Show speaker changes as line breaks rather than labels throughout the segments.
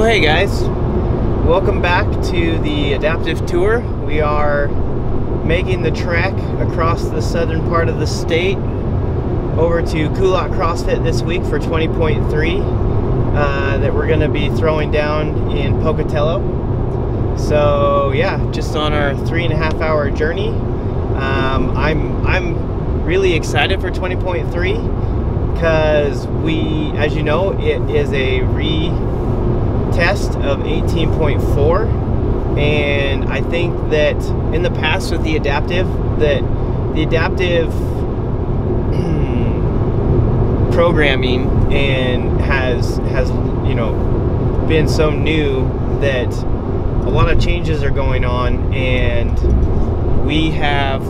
So hey guys, welcome back to the adaptive tour. We are making the trek across the southern part of the state over to Kulak CrossFit this week for 20.3 that we're going to be throwing down in Pocatello. So yeah, just on our 3.5 hour journey. I'm really excited for 20.3 because as you know, it is a retest of 18.4, and I think that in the past with the adaptive, programming and has been so new that a lot of changes are going on, and we have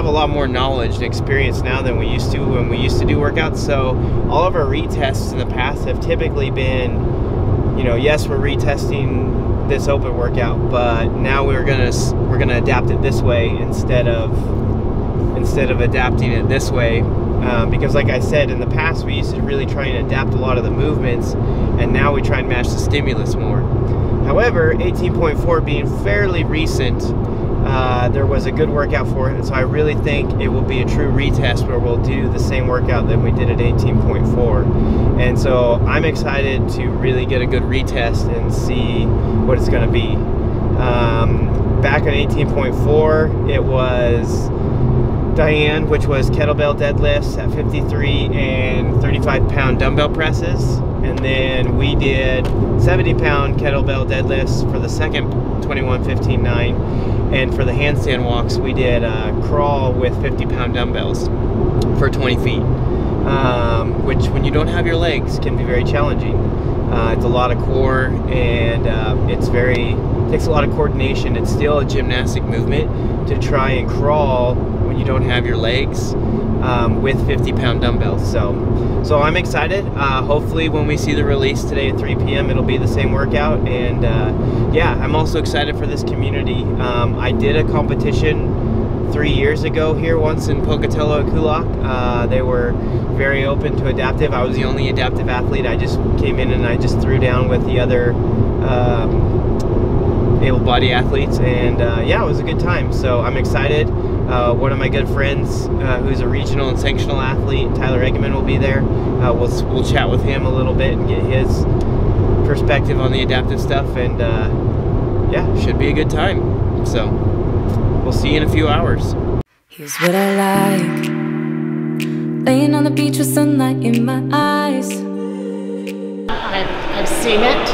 a lot more knowledge and experience now than we used to when we used to do workouts. So all of our retests in the past have typically been, yes, we're retesting this open workout, but now we're gonna adapt it this way instead of adapting it this way, because like I said, in the past we used to really try and adapt a lot of the movements, and now we try and match the stimulus more. However, 18.4 being fairly recent, there was a good workout for it, and so I really think it will be a true retest where we'll do the same workout that we did at 18.4. And so I'm excited to really get a good retest and see what it's going to be. Back on 18.4, it was Diane, which was kettlebell deadlifts at 53 and 35-pound dumbbell presses. And then we did 70-pound kettlebell deadlifts for the second 21-15-9. And for the handstand walks, we did a crawl with 50-pound dumbbells for 20 feet, which when you don't have your legs can be very challenging. It's a lot of core, and it takes a lot of coordination. It's still a gymnastic movement to try and crawl when you don't have your legs with 50-pound dumbbells. So I'm excited. Hopefully when we see the release today at 3 p.m. it'll be the same workout. And yeah, I'm also excited for this community. I did a competition 3 years ago here once in Pocatello at Kulak. They were very open to adaptive. I was the only adaptive athlete. I just came in and I just threw down with the other able-bodied athletes, and yeah, it was a good time. So I'm excited. One of my good friends who's a regional and sanctional athlete, Tyler Eggeman, will be there. We'll chat with him a little bit and get his perspective on the adaptive stuff, and yeah, should be a good time. So we'll see you in a few hours.
Here's what I like: laying on the beach with sunlight in my eyes.
I've seen it.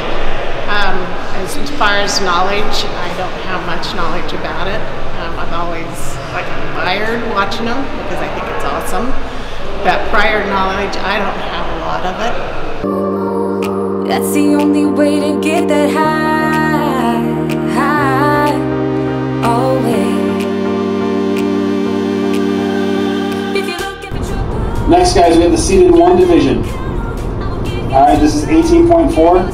As far as knowledge, I don't have much knowledge about it. I've always admired watching them because I think it's awesome. But prior knowledge, I don't have a lot of it.
That's the only way to get that high, always.
Next, guys, we have the seated 1 division. Alright, this is 18.4.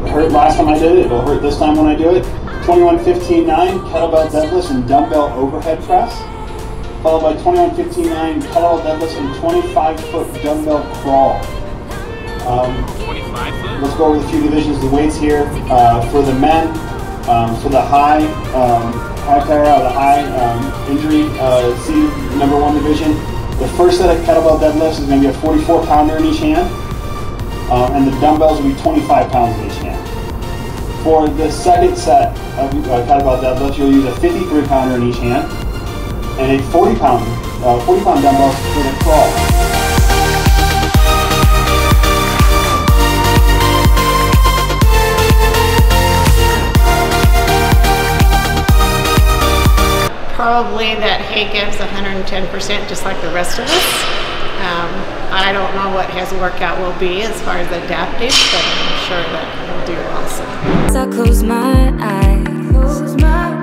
It hurt last time I did it, it'll hurt this time when I do it. 21-15-9, kettlebell deadlifts and dumbbell overhead press. Followed by 21-15-9, kettlebell deadlifts and 25-foot dumbbell crawl.
25 foot?
Let's go over the few divisions, the weights here. For the men, for the high power out of the high injury seated number 1 division, the first set of kettlebell deadlifts is going to be a 44-pounder in each hand, and the dumbbells will be 25 pounds in each hand. For the second set of kettlebell deadlifts, you'll use a 53-pounder in each hand and a 40-pound dumbbell for the crawl.
Probably that hay gives 110%, just like the rest of us. I don't know what his workout will be as far as adaptive, but I'm sure that he'll do awesome.
I close my eyes,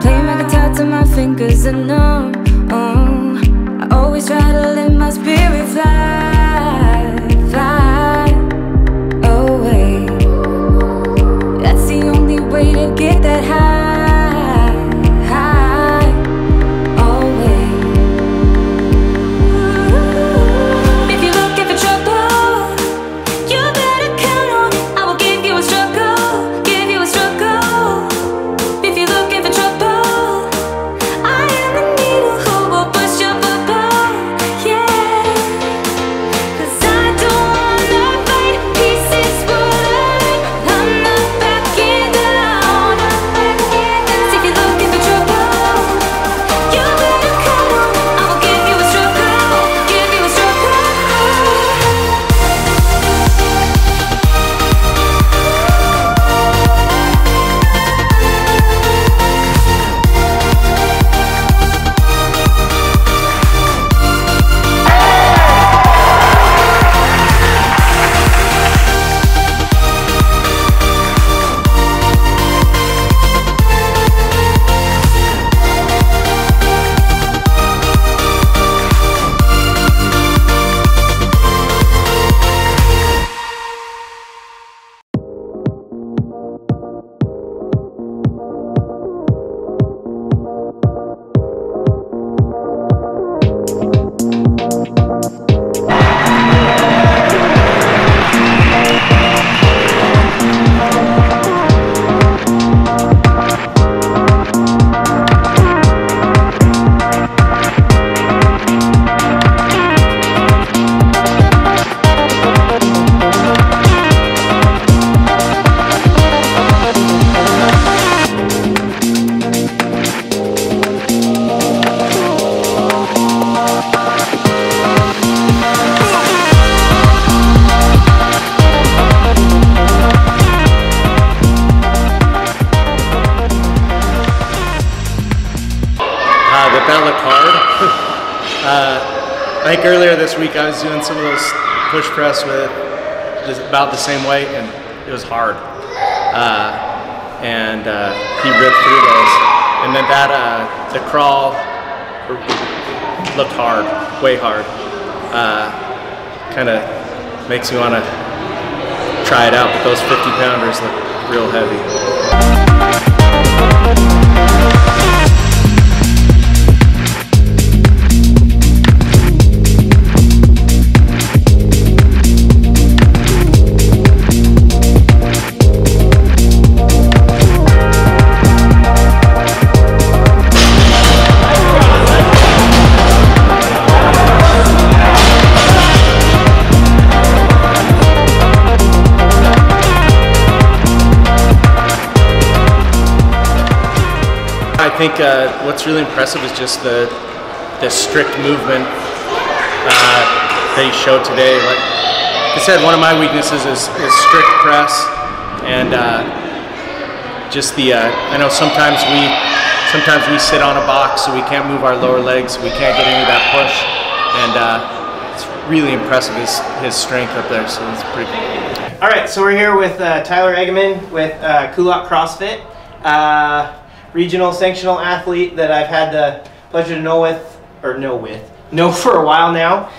playing my guitar to my fingers and numb. I always try to let my spirit fly away. That's the only way to get that high. If you're looking for trouble, you better come
previous week I was doing some of those push press with just about the same weight, and it was hard. He ripped through those. And then the crawl looked hard, way hard. Kind of makes me want to try it out, but those 50-pounders look real heavy. I think what's really impressive is just the strict movement that he showed today. Like I said, one of my weaknesses is strict press, and just the I know sometimes we sit on a box, so we can't move our lower legs, we can't get into that push, and it's really impressive his strength up there. So it's pretty cool.
All right, so we're here with Tyler Eggman with Kulak CrossFit. Regional sanctional athlete that I've had the pleasure to know for a while now.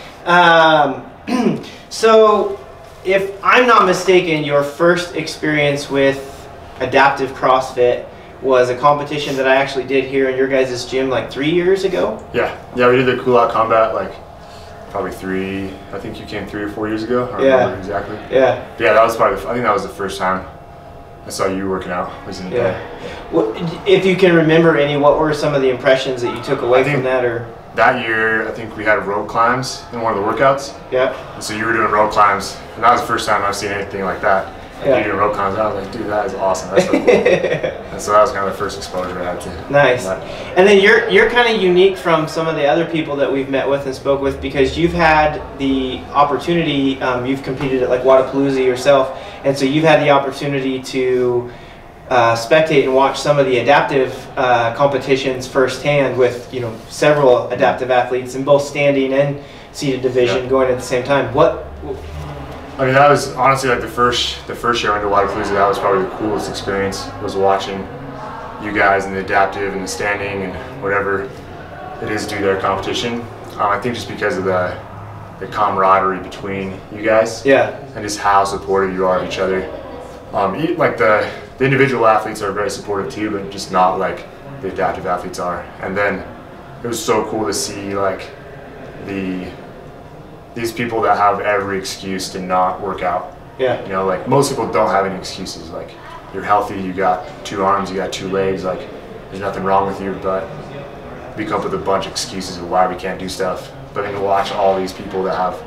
So if I'm not mistaken, your first experience with adaptive CrossFit was a competition that I actually did here in your guys' gym like 3 years ago?
Yeah, we did the Kulak Combat like probably I think you came 3 or 4 years ago. I don't remember exactly. Yeah. But yeah, that was probably, I think that was the first time I saw you working out. Was in
Well, if you can remember any, what were some of the impressions that you took away from that? Or
that year, I think we had rope climbs in one of the workouts.
Yeah.
And so you were doing rope climbs, and that was the first time I've seen anything like that. You doing rope climbs, I was like, dude, that is awesome. That's so cool. And so that was kind of the first exposure I had to.
Nice. And then you're kind of unique from some of the other people that we've met with and spoke with, because you've had the opportunity. You've competed at like Wadapalooza yourself, and so you've had the opportunity to spectate and watch some of the adaptive competitions firsthand with several adaptive athletes in both standing and seated division going at the same time.
I mean, that was honestly like the first year I went to Wadapalooza. That was probably the coolest experience, was watching you guys in the adaptive and the standing and whatever it is to do their competition. I think just because of the camaraderie between you guys, and just how supportive you are of each other. Like the individual athletes are very supportive too, but just not like the adaptive athletes are. And then it was so cool to see like these people that have every excuse to not work out. Yeah. Like most people don't have any excuses. Like you're healthy, you got 2 arms, you got 2 legs, like there's nothing wrong with you, but we come up with a bunch of excuses of why we can't do stuff. But then to watch all these people that have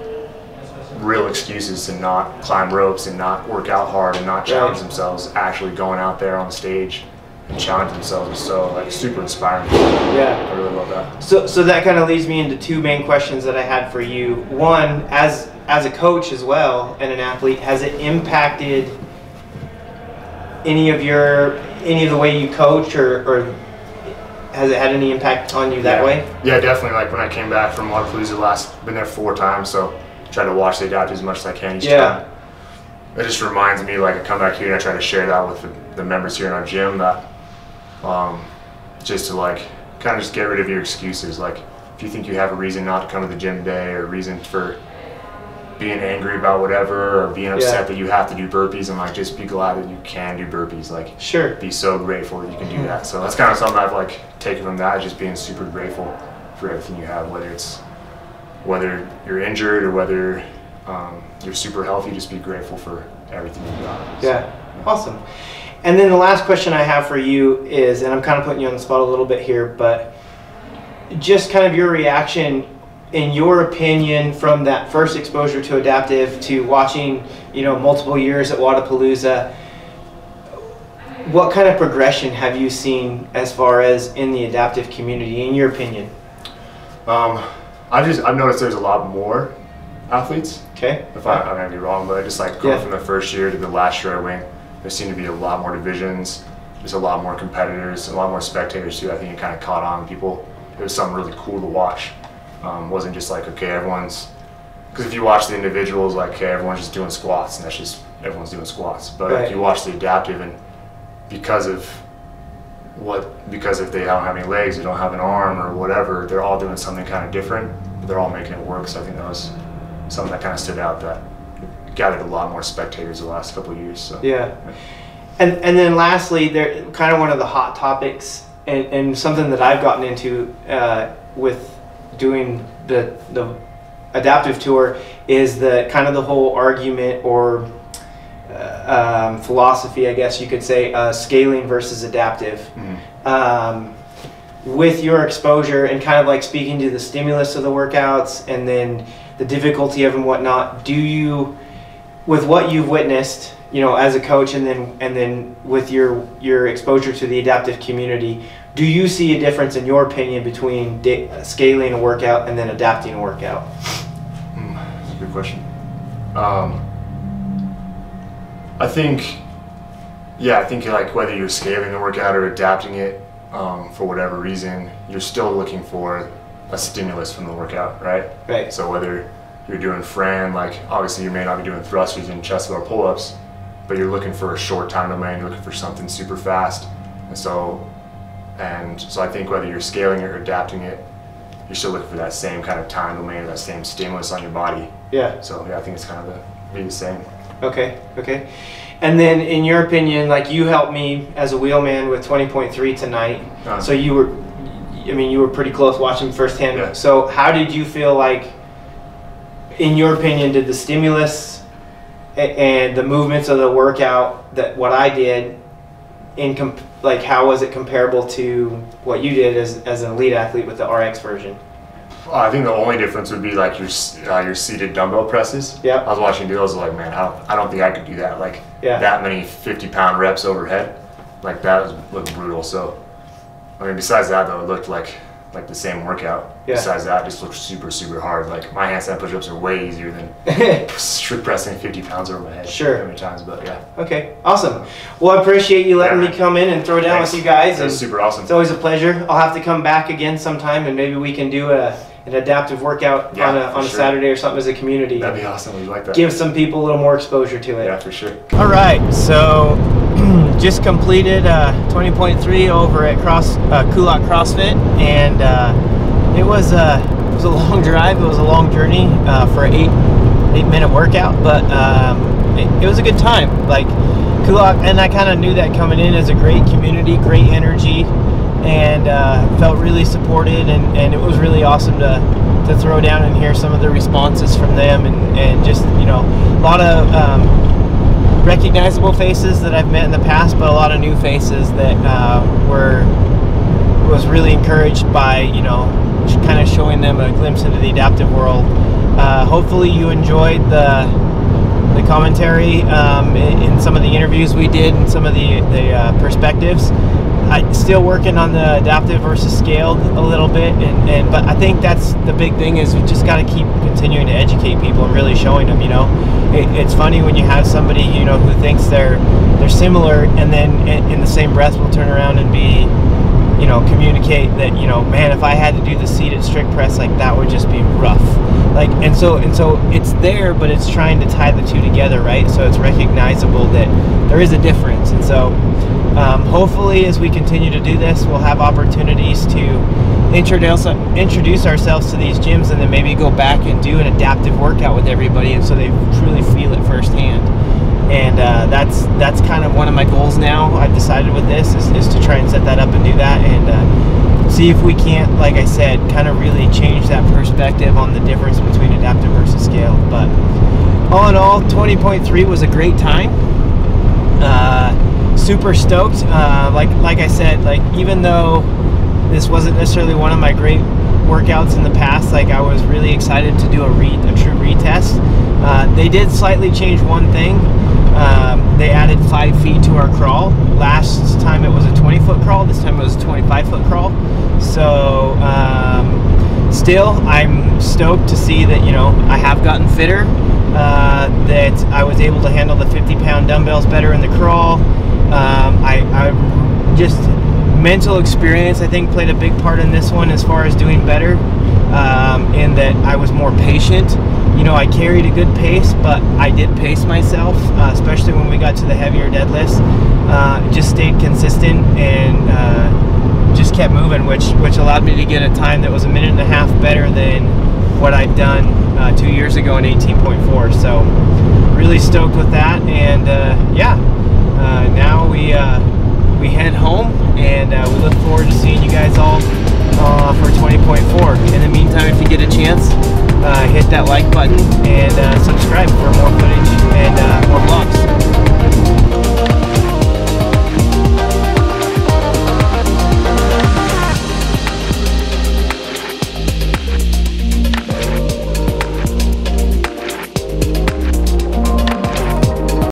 real excuses to not climb ropes and not work out hard and not challenge themselves, actually going out there on stage and challenge themselves is so like super inspiring. Yeah, I really love that.
So that kind of leads me into 2 main questions that I had for you. One, as a coach as well and an athlete, has it impacted any of the way you coach, or has it had any impact on you that way?
Yeah, definitely. Like when I came back from Wadapalooza been there 4 times, so try to watch the adaptive as much as I can each time. It just reminds me, like I come back here and I try to share that with the members here in our gym, that just to like kind of just get rid of your excuses. Like if you think you have a reason not to come to the gym today, or a reason for being angry about whatever, or being upset that you have to do burpees, and like just be glad that you can do burpees. Like be so grateful that you can do that. So that's kind of something I've like taken from that, just being super grateful for everything you have, whether you're injured or whether you're super healthy. Just be grateful for everything you got.
Awesome. And then the last question I have for you is, and I'm kind of putting you on the spot a little bit here, but just kind of your reaction, in your opinion, from that first exposure to adaptive to watching, multiple years at Wadapalooza, what kind of progression have you seen as far as in the adaptive community, in your opinion?
I've noticed there's a lot more athletes. Okay. If I'm gonna be wrong, but just like going from the first year to the last year I went, there seemed to be a lot more divisions, just a lot more competitors, a lot more spectators too. I think it kind of caught on people. It was something really cool to watch. Wasn't just like, okay, everyone's because if you watch the individuals, like, okay, everyone's just doing squats, and that's just everyone's doing squats. But
Right.
if you watch the adaptive, and because if they don't have any legs, they don't have an arm or whatever, they're all doing something kind of different. But they're all making it work. So I think that was something that kind of stood out, that gathered a lot more spectators the last couple of years. So
Yeah. And then lastly, there kind of one of the hot topics, and something that I've gotten into with doing the adaptive tour, is the kind of the whole argument or philosophy, I guess you could say, scaling versus adaptive. With your exposure and kind of like speaking to the stimulus of the workouts and then the difficulty of them and whatnot, do you, with what you've witnessed, you know, as a coach, and then with your exposure to the adaptive community, do you see a difference in your opinion between scaling a workout and then adapting a workout?
That's a good question. I think like whether you're scaling the workout or adapting it, for whatever reason, you're still looking for a stimulus from the workout, right?
Right.
So whether you're doing Fran, like obviously you may not be doing thrusters and chest bar pull-ups, but you're looking for a short time domain, you're looking for something super fast. And so I think whether you're scaling it or adapting it, you're still looking for that same kind of time domain, that same stimulus on your body.
Yeah.
So yeah, I think it's kind of the same.
Okay. And then in your opinion, like you helped me as a wheelman with 20.3 tonight. So you were pretty close watching firsthand.
Yeah.
So how did you feel like, in your opinion, did the stimulus and the movements of the workout, that what I did, like how was it comparable to what you did as an elite athlete with the RX version?
I think the only difference would be like your seated dumbbell presses.
Yeah.
I was watching those, like, man, I don't think I could do that. Like that many 50-pound reps overhead, like that looked brutal. So, I mean, besides that though, it looked like the same workout.
Yeah.
Besides that, it just looked super, super hard. Like my handstand push-ups are way easier than strict pressing 50 pounds over my head.
Sure.
How many times, but yeah.
Okay, awesome. Well, I appreciate you letting me come in and throw down with you guys.
That was super awesome.
It's always a pleasure. I'll have to come back again sometime, and maybe we can do an adaptive workout on a Saturday or something as a community.
That'd be awesome. We'd like that.
Give some people a little more exposure to it.
Yeah, for sure.
All right, so just completed 20.3 over at Kulak CrossFit, and it was a long drive. It was a long journey for an 8-minute workout, but it was a good time. Like Kulak, and I kind of knew that coming in, as a great community, great energy, and felt really supported, and it was really awesome to throw down and hear some of the responses from them, and just, you know, a lot of recognizable faces that I've met in the past, but a lot of new faces that was really encouraged by, you know, kind of showing them a glimpse into the adaptive world. Hopefully you enjoyed the commentary in some of the interviews we did, and some of the perspectives. I'm still working on the adaptive versus scaled a little bit, but I think that's the big thing, is we just got to keep continuing to educate people and really showing them, you know. It's funny when you have somebody, you know, who thinks they're similar, and then in the same breath will turn around and be, you know, communicate that, you know, man, if I had to do the seated strict press, like that would just be rough. Like, and so it's there, but it's trying to tie the two together, right? So it's recognizable that there is a difference. And so hopefully as we continue to do this, we'll have opportunities to introduce ourselves to these gyms, and then maybe go back and do an adaptive workout with everybody, and so they truly feel it firsthand. And that's kind of one of my goals now. I've decided with this is to try and set that up and do that, and see if we can't, like I said, kind of really change that perspective on the difference between adaptive versus scaled. But all in all, 20.3 was a great time. Super stoked. Like I said, like, even though this wasn't necessarily one of my great workouts in the past, like, I was really excited to do a true retest. They did slightly change one thing. They added 5 feet to our crawl. Last time it was a 20-foot crawl. This time it was a 25-foot crawl. So still, I'm stoked to see that, you know, I have gotten fitter, that I was able to handle the 50-pound dumbbells better in the crawl. I just, mental experience, I think, played a big part in this one as far as doing better, in that I was more patient. you know, I carried a good pace, but I did pace myself, especially when we got to the heavier deadlifts. Just stayed consistent and just kept moving, which allowed me to get a time that was 1.5 minutes better than what I'd done 2 years ago in 18.4. So really stoked with that, and yeah, now we head home, and we look forward to seeing you guys all